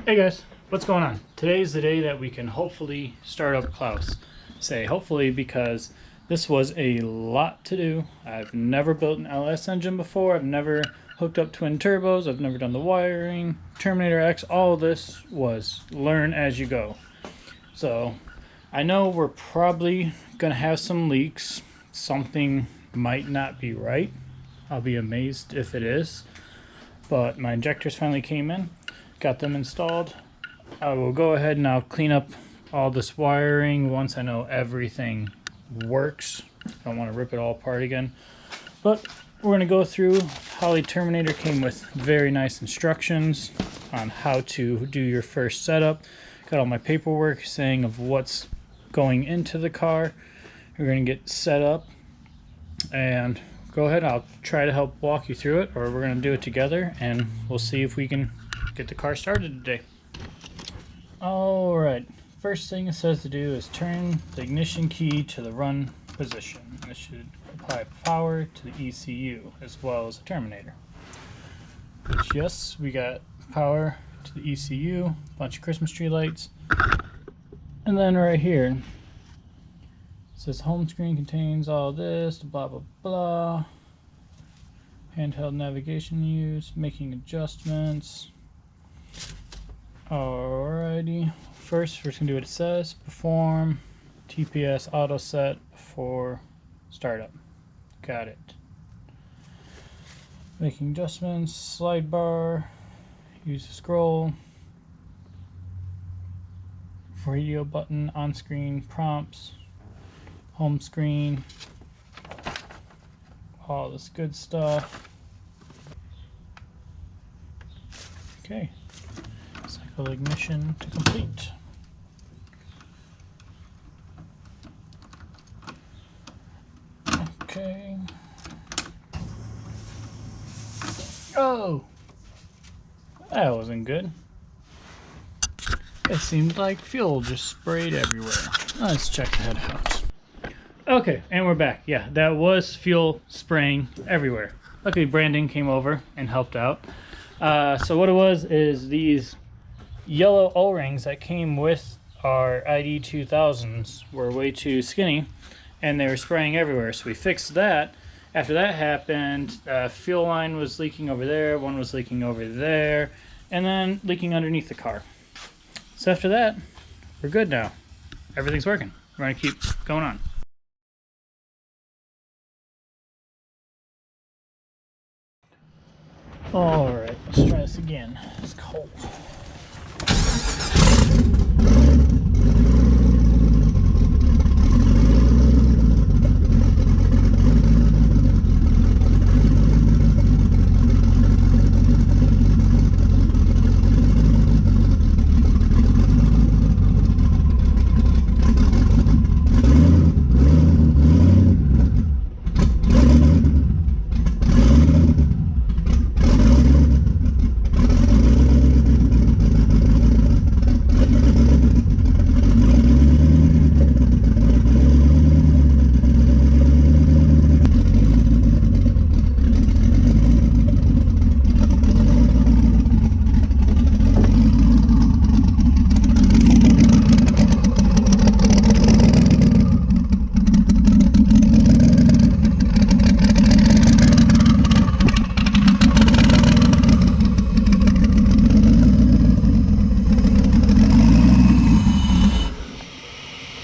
Hey guys, what's going on? Today's the day that we can hopefully start up Klaus. Say hopefully because this was a lot to do. I've never built an LS engine before. I've never hooked up twin turbos. I've never done the wiring, Terminator X. All of this was learn as you go. So I know we're probably going to have some leaks. Something might not be right. I'll be amazed if it is. But my injectors finally came in. Got them installed. I will go ahead and I'll clean up all this wiring once I know everything works. I don't want to rip it all apart again. But we're going to go through. Holly Terminator came with very nice instructions on how to do your first setup. Got all my paperwork saying of what's going into the car. We're going to get set up and go ahead. I'll try to help walk you through it, or we're going to do it together and we'll see if we can get the car started today. Alright, first thing it says to do is turn the ignition key to the run position. This should apply power to the ECU as well as the Terminator. Which, yes, we got power to the ECU, bunch of Christmas tree lights. And then right here, it says home screen contains all this, blah blah blah. Handheld navigation use, making adjustments. Alrighty, first we're gonna do what it says. Perform TPS auto set before startup. Got it. Making adjustments, slide bar, use the scroll, radio button, on screen prompts, home screen, all this good stuff. Okay. Cycle ignition to complete. Okay. Oh! That wasn't good. It seemed like fuel just sprayed everywhere. Let's check that out. Okay, and we're back. Yeah, that was fuel spraying everywhere. Luckily Brandon came over and helped out. So what it was is these yellow O-rings that came with our ID 2000s were way too skinny and they were spraying everywhere, so we fixed that. After that happened, fuel line was leaking over there, one was leaking over there, and then leaking underneath the car. So after that, we're good now. Everything's working. We're going to keep going on. Alright, let's try this again. It's cold.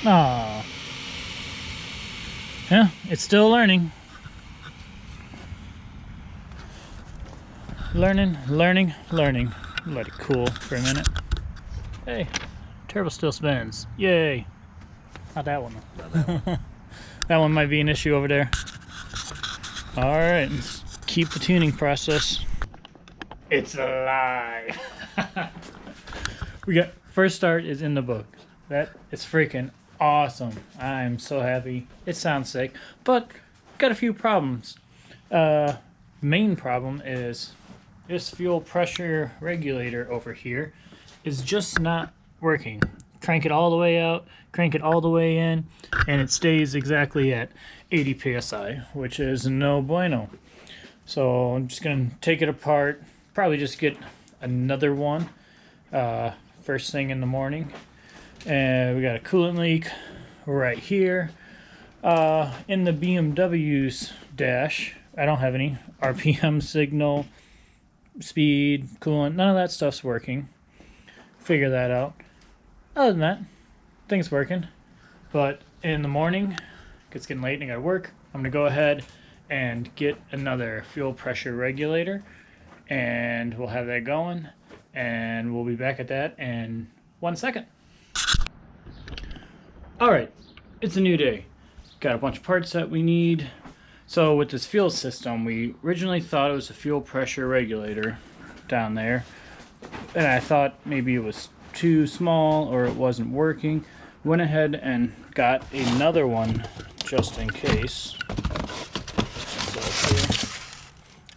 Aw. Yeah, it's still learning. Learning. Let it cool for a minute. Hey, turbo still spins. Yay. Not that one though. That one might be an issue over there. Alright, let's keep the tuning process. It's alive. We got first start is in the book. That is freaking awesome. I'm so happy. It sounds sick, but got a few problems. Main problem is this fuel pressure regulator over here is just not working. Crank it all the way out, crank it all the way in, and it stays exactly at 80 psi, which is no bueno. So I'm just gonna take it apart, probably just get another one. first thing in the morning. And we got a coolant leak right here. In the BMW's dash, I don't have any RPM signal, speed, coolant, none of that stuff's working. Figure that out. Other than that, things working. But in the morning, it's getting late and I gotta work, I'm gonna go ahead and get another fuel pressure regulator, and we'll have that going, and we'll be back at that in 1 second. Alright, it's a new day. Got a bunch of parts that we need. So with this fuel system, we originally thought it was a fuel pressure regulator down there, and I thought maybe it was too small or it wasn't working. Went ahead and got another one just in case.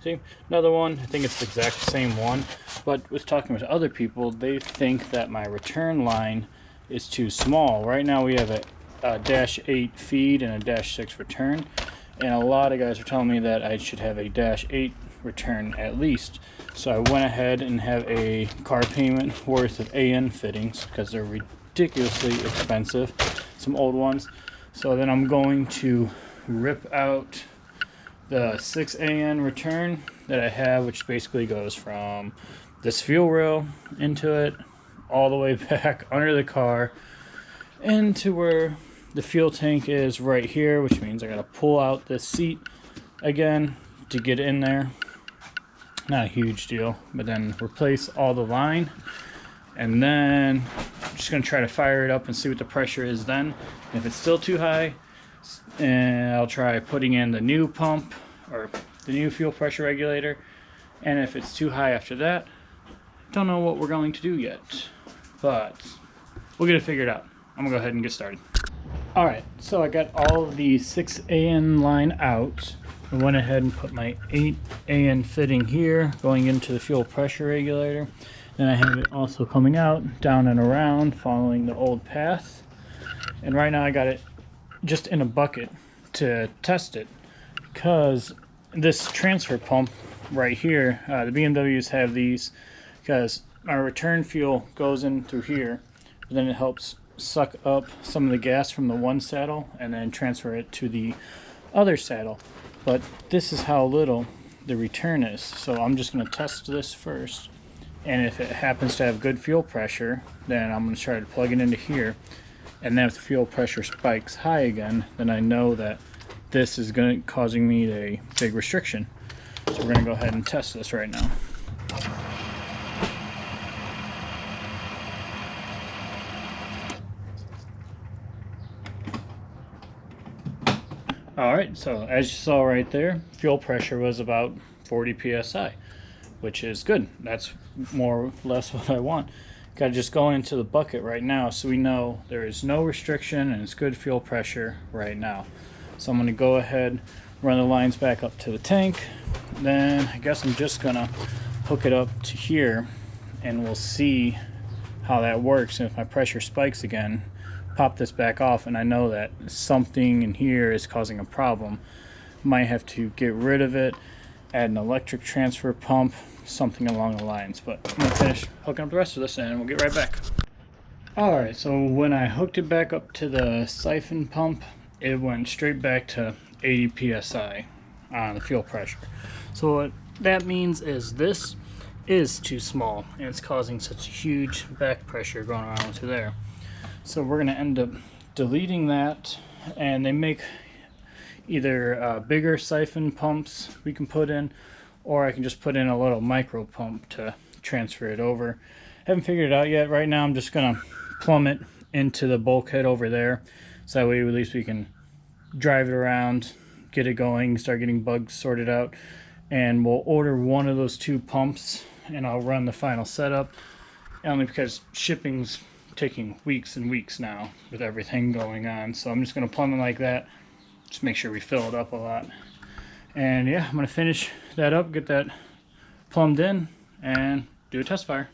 See, another one. I think it's the exact same one, but was talking with other people, they think that my return line is too small. Right now we have a dash 8 feed and a dash 6 return, and a lot of guys are telling me that I should have a dash 8 return at least. So I went ahead and have a car payment worth of AN fittings because they're ridiculously expensive, some old ones. So then I'm going to rip out the 6 AN return that I have, which basically goes from this fuel rail into it, all the way back under the car into where the fuel tank is right here, which means I gotta pull out this seat again to get in there. Not a huge deal, but then replace all the line, and then I'm just gonna try to fire it up and see what the pressure is then. And if it's still too high, and I'll try putting in the new pump or the new fuel pressure regulator, and if it's too high after that, don't know what we're going to do yet, but we'll get it figured out. I'm gonna go ahead and get started. Alright, so I got all of the 6 AN line out. I went ahead and put my 8 AN fitting here going into the fuel pressure regulator. Then I have it also coming out down and around following the old path. And right now I got it just in a bucket to test it, because this transfer pump right here, the BMWs have these because my return fuel goes in through here, but then it helps suck up some of the gas from the one saddle and then transfer it to the other saddle. But this is how little the return is, so I'm just going to test this first, and if it happens to have good fuel pressure, then I'm going to try to plug it into here, and then if the fuel pressure spikes high again, then I know that this is causing me a big restriction. So we're going to go ahead and test this right now. Alright, so as you saw right there, fuel pressure was about 40 psi, which is good. That's more or less what I want. Got to just go into the bucket right now so we know there is no restriction and it's good fuel pressure right now. So I'm going to go ahead, run the lines back up to the tank. Then I guess I'm just going to hook it up to here, and we'll see how that works. And if my pressure spikes again, pop this back off, and I know that something in here is causing a problem. Might have to get rid of it, add an electric transfer pump, something along the lines. But I'm going to finish hooking up the rest of this and we'll get right back. Alright, so when I hooked it back up to the siphon pump, it went straight back to 80 psi on the fuel pressure. So what that means is this is too small, and it's causing such a huge back pressure going around through there. So we're going to end up deleting that, and they make either bigger siphon pumps we can put in, or I can just put in a little micro pump to transfer it over. Haven't figured it out yet. Right now I'm just going to plumb it into the bulkhead over there, so that way at least we can drive it around, get it going, start getting bugs sorted out, and we'll order one of those 2 pumps and I'll run the final setup, only because shipping's taking weeks and weeks now with everything going on. So I'm just going to plumb it like that, just make sure we fill it up a lot. And yeah, I'm going to finish that up, get that plumbed in, and do a test fire.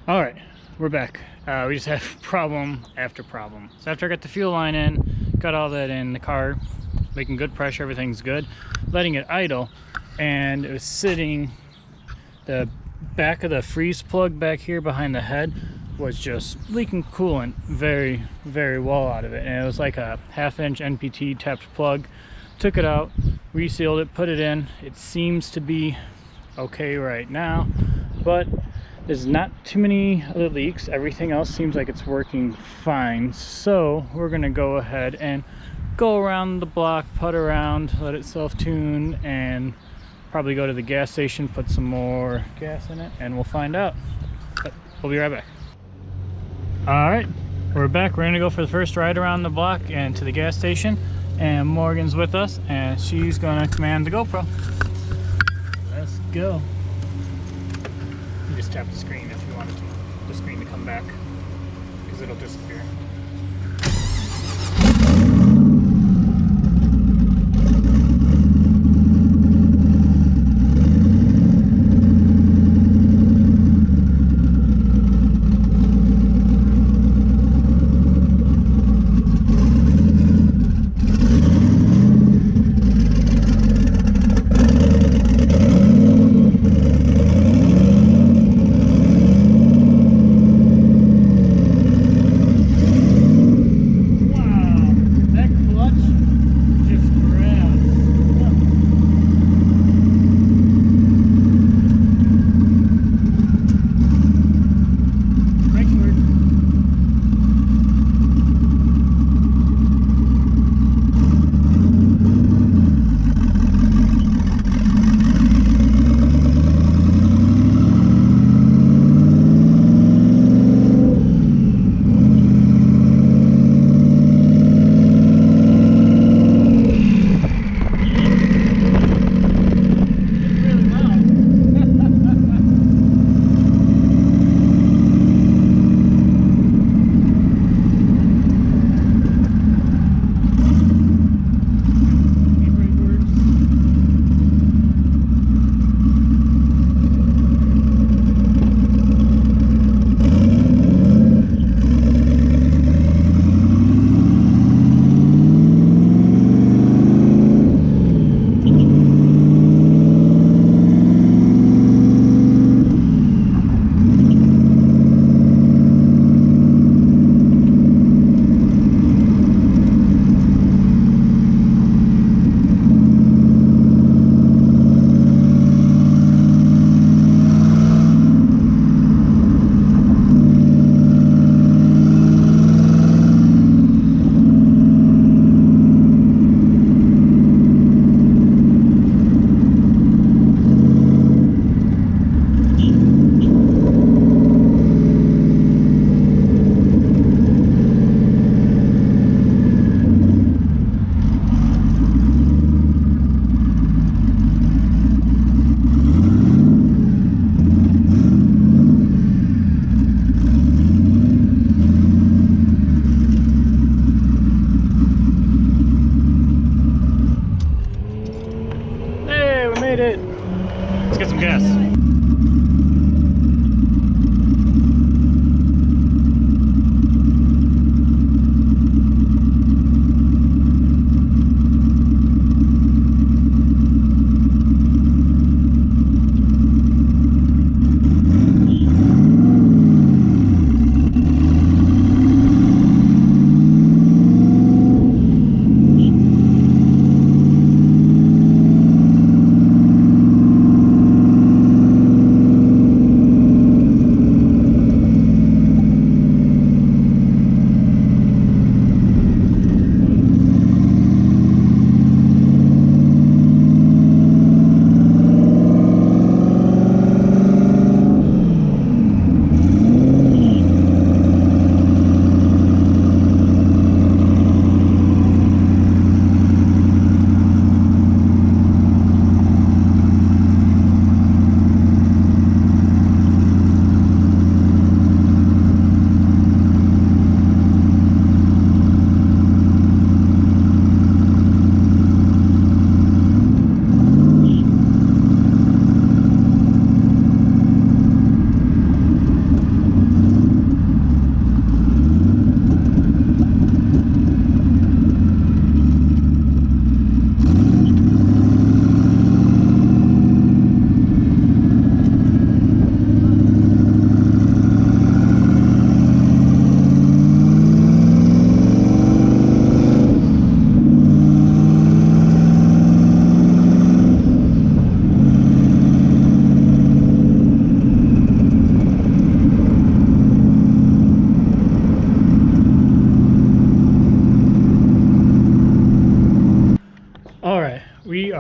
Alright, we're back. We just had problem after problem. So after I got the fuel line in, got all that in the car, making good pressure, everything's good, letting it idle, and it was sitting, the back of the freeze plug back here behind the head was just leaking coolant very, very well out of it. And it was like a 1/2 inch NPT tapped plug. Took it out, resealed it, put it in. It seems to be okay right now, but there's not too many other leaks. Everything else seems like it's working fine. So we're gonna go ahead and go around the block, putt around, let it self-tune, and probably go to the gas station, put some more gas in it, and we'll find out. But we'll be right back. All right, we're back. We're gonna go for the first ride around the block and to the gas station. And Morgan's with us, and she's gonna command the GoPro. Let's go. You just tap the screen if you want the screen to come back, because it'll disappear.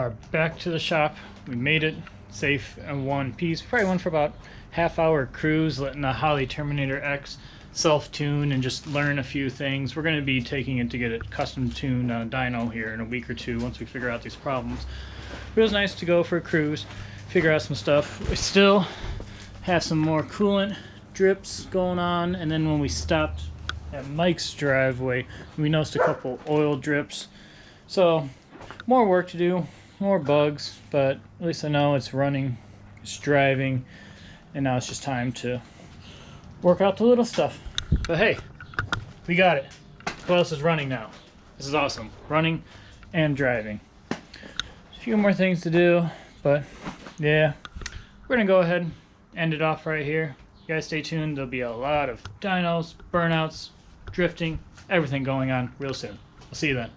are back to the shop. We made it safe in one piece. Probably went for about half-hour cruise, letting the Holly Terminator X self-tune and just learn a few things. We're going to be taking it to get it custom tuned on a dyno here in a week or two once we figure out these problems. But it was nice to go for a cruise, figure out some stuff. We still have some more coolant drips going on, and then when we stopped at Mike's driveway, we noticed a couple oil drips. So more work to do, more bugs, but at least I know it's running, it's driving, and now it's just time to work out the little stuff. But hey, we got it. Klaus is running now. This is awesome. Running and driving. A few more things to do, but yeah, we're gonna go ahead and end it off right here. You guys stay tuned. There'll be a lot of dynos, burnouts, drifting, everything going on real soon. I'll see you then.